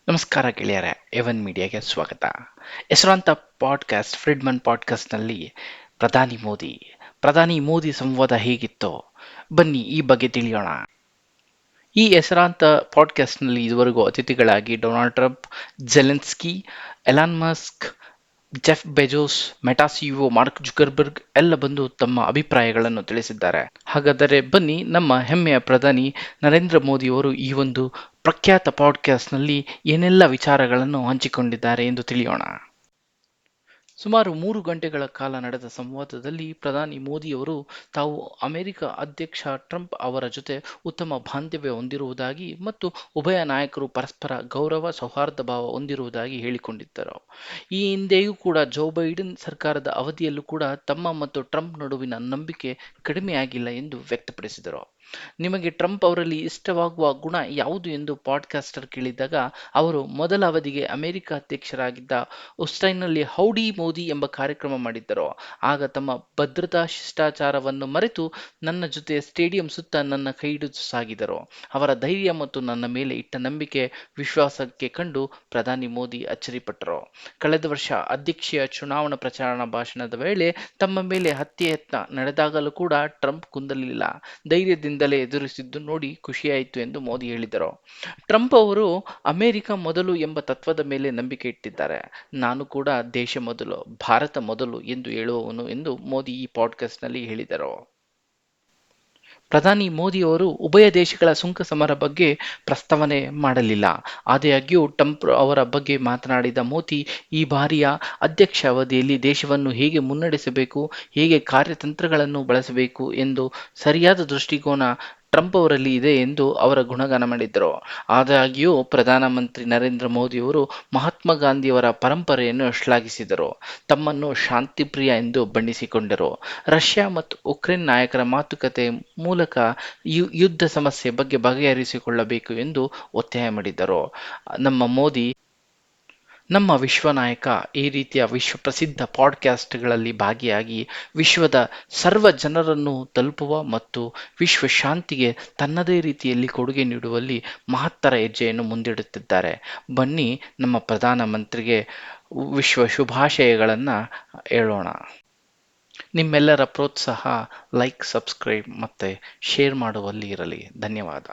ನಮಸ್ಕಾರ ಗೆಳೆಯರೆ, ಎವನ್ ಮೀಡಿಯಾಗೆ ಸ್ವಾಗತ. ಹೆಸರಾಂತ ಪಾಡ್ಕಾಸ್ಟ್ ಫ್ರಿಡ್ಮನ್ ಪಾಡ್ಕಾಸ್ಟ್ನಲ್ಲಿ ಪ್ರಧಾನಿ ಮೋದಿ ಸಂವಾದ ಹೇಗಿತ್ತೋ ಬನ್ನಿ ಈ ಬಗ್ಗೆ ತಿಳಿಯೋಣ. ಈ ಹೆಸರಾಂತ ಪಾಡ್ಕಾಸ್ಟ್ನಲ್ಲಿ ಇದುವರೆಗೂ ಅತಿಥಿಗಳಾಗಿ Donald Trump, Zelensky, Elon Musk, Jeff Bezos, meta CEO mark Zuckerberg ಎಲ್ಲ ಬಂದು ತಮ್ಮ ಅಭಿಪ್ರಾಯಗಳನ್ನು ತಿಳಿಸಿದ್ದಾರೆ. ಹಾಗಾದರೆ ಬನ್ನಿ ನಮ್ಮ ಹೆಮ್ಮೆಯ ಪ್ರಧಾನಿ ನರೇಂದ್ರ ಮೋದಿಯವರು ಈ ಒಂದು ಪ್ರಖ್ಯಾತ ಪಾಡ್ಕಾಸ್ಟ್ನಲ್ಲಿ ಏನೆಲ್ಲ ವಿಚಾರಗಳನ್ನು ಹಂಚಿಕೊಂಡಿದ್ದಾರೆ ಎಂದು ತಿಳಿಯೋಣ. ಸುಮಾರು 3 ಗಂಟೆಗಳ ಕಾಲ ನಡೆದ ಸಂವಾದದಲ್ಲಿ ಪ್ರಧಾನಿ ಮೋದಿಯವರು ತಾವು ಅಮೆರಿಕ ಅಧ್ಯಕ್ಷ ಟ್ರಂಪ್ ಅವರ ಜೊತೆ ಉತ್ತಮ ಬಾಂಧವ್ಯ ಹೊಂದಿರುವುದಾಗಿ ಮತ್ತು ಉಭಯ ನಾಯಕರು ಪರಸ್ಪರ ಗೌರವ ಸೌಹಾರ್ದ ಭಾವ ಹೊಂದಿರುವುದಾಗಿ ಹೇಳಿಕೊಂಡಿದ್ದರು. ಈ ಹಿಂದೆಯೂ ಕೂಡ ಜೋ ಬೈಡನ್ ಸರ್ಕಾರದ ಅವಧಿಯಲ್ಲೂ ಕೂಡ ತಮ್ಮ ಮತ್ತು ಟ್ರಂಪ್ ನಡುವಿನ ನಂಬಿಕೆ ಕಡಿಮೆಯಾಗಿಲ್ಲ ಎಂದು ವ್ಯಕ್ತಪಡಿಸಿದರು. ನಿಮಗೆ ಟ್ರಂಪ್ ಅವರಲ್ಲಿ ಇಷ್ಟವಾಗುವ ಗುಣ ಯಾವುದು ಎಂದು ಪಾಡ್ಕಾಸ್ಟರ್ ಕೇಳಿದಾಗ ಅವರು ಮೊದಲ ಅವಧಿಗೆ ಅಮೆರಿಕ ಅಧ್ಯಕ್ಷರಾಗಿದ್ದ ಉಸ್ಟೈನ್ನಲ್ಲಿ ಹೌಡಿ ಮೋದಿ ಎಂಬ ಕಾರ್ಯಕ್ರಮ ಮಾಡಿದ್ದರು. ಆಗ ತಮ್ಮ ಭದ್ರತಾ ಶಿಷ್ಟಾಚಾರವನ್ನು ಮರೆತು ನನ್ನ ಜೊತೆ ಸ್ಟೇಡಿಯಂ ಸುತ್ತ ನನ್ನ ಕೈ ಹಿಡಿದು ಸಾಗಿದರು. ಅವರ ಧೈರ್ಯ ಮತ್ತು ನನ್ನ ಮೇಲೆ ಇಟ್ಟ ನಂಬಿಕೆ ವಿಶ್ವಾಸಕ್ಕೆ ಕಂಡು ಪ್ರಧಾನಿ ಮೋದಿ ಅಚ್ಚರಿಪಟ್ಟರು. ಕಳೆದ ವರ್ಷ ಅಧ್ಯಕ್ಷೀಯ ಚುನಾವಣಾ ಪ್ರಚಾರ ಭಾಷಣದ ವೇಳೆ ತಮ್ಮ ಮೇಲೆ ಹತ್ಯೆ ಯತ್ನ ನಡೆದಾಗಲೂ ಕೂಡ ಟ್ರಂಪ್ ಕುಂದಲಿಲ್ಲ, ಧೈರ್ಯದಿಂದಲೇ ಎದುರಿಸಿದ್ದು ನೋಡಿ ಖುಷಿಯಾಯಿತು ಎಂದು ಮೋದಿ ಹೇಳಿದರು. ಟ್ರಂಪ್ ಅವರು ಅಮೆರಿಕ ಮೊದಲು ಎಂಬ ತತ್ವದ ಮೇಲೆ ನಂಬಿಕೆ ಇಟ್ಟಿದ್ದಾರೆ. ನಾನು ಕೂಡ ದೇಶ ಮೊದಲು, ಭಾರತ ಮೊದಲು ಎಂದು ಹೇಳುವವನು ಎಂದು ಮೋದಿ ಈ ಪಾಡ್ಕಾಸ್ಟ್ನಲ್ಲಿ ಹೇಳಿದರು. ಪ್ರಧಾನಿ ಮೋದಿಯವರು ಉಭಯ ದೇಶಗಳ ಸುಂಕ ಸಮರ ಬಗ್ಗೆ ಪ್ರಸ್ತಾವನೆ ಮಾಡಲಿಲ್ಲ. ಆದಾಗ್ಯೂ ಟ್ರಂಪ್ ಅವರ ಬಗ್ಗೆ ಮಾತನಾಡಿದ ಮೋದಿ ಈ ಬಾರಿಯ ಅಧ್ಯಕ್ಷ ಅವಧಿಯಲ್ಲಿ ದೇಶವನ್ನು ಹೇಗೆ ಮುನ್ನಡೆಸಬೇಕು, ಹೇಗೆ ಕಾರ್ಯತಂತ್ರಗಳನ್ನು ಬಳಸಬೇಕು ಎಂದು ಸರಿಯಾದ ದೃಷ್ಟಿಕೋನ ಟ್ರಂಪ್ ಅವರಲ್ಲಿ ಇದೆ ಎಂದು ಅವರ ಗುಣಗಾನ ಮಾಡಿದ್ದರು. ಆದಾಗ್ಯೂ ಪ್ರಧಾನಮಂತ್ರಿ ನರೇಂದ್ರ ಮೋದಿಯವರು ಮಹಾತ್ಮ ಗಾಂಧಿಯವರ ಪರಂಪರೆಯನ್ನು ಶ್ಲಾಘಿಸಿದರು, ತಮ್ಮನ್ನು ಶಾಂತಿಪ್ರಿಯ ಎಂದು ಬಣ್ಣಿಸಿಕೊಂಡರು. ರಷ್ಯಾ ಮತ್ತು ಉಕ್ರೇನ್ ನಾಯಕರ ಮಾತುಕತೆ ಮೂಲಕ ಯುದ್ಧ ಸಮಸ್ಯೆ ಬಗ್ಗೆ ಬಗೆಹರಿಸಿಕೊಳ್ಳಬೇಕು ಎಂದು ಒತ್ತಾಯ ಮಾಡಿದರು. ನಮ್ಮ ವಿಶ್ವ ನಾಯಕ ಈ ರೀತಿಯ ವಿಶ್ವ ಪ್ರಸಿದ್ಧ ಪಾಡ್ಕಾಸ್ಟ್ಗಳಲ್ಲಿ ಭಾಗಿಯಾಗಿ ವಿಶ್ವದ ಸರ್ವ ಜನರನ್ನು ತಲುಪುವ ಮತ್ತು ವಿಶ್ವ ಶಾಂತಿಗೆ ತನ್ನದೇ ರೀತಿಯಲ್ಲಿ ಕೊಡುಗೆ ನೀಡುವಲ್ಲಿ ಮಹತ್ತರ ಹೆಜ್ಜೆಯನ್ನು ಮುಂದಿಡುತ್ತಿದ್ದಾರೆ. ಬನ್ನಿ ನಮ್ಮ ಪ್ರಧಾನಮಂತ್ರಿಗೆ ವಿಶ್ವ ಶುಭಾಶಯಗಳನ್ನು ಹೇಳೋಣ. ನಿಮ್ಮೆಲ್ಲರ ಪ್ರೋತ್ಸಾಹ, ಲೈಕ್, ಸಬ್ಸ್ಕ್ರೈಬ್ ಮತ್ತು ಶೇರ್ ಮಾಡುವಲ್ಲಿ ಇರಲಿ. ಧನ್ಯವಾದ.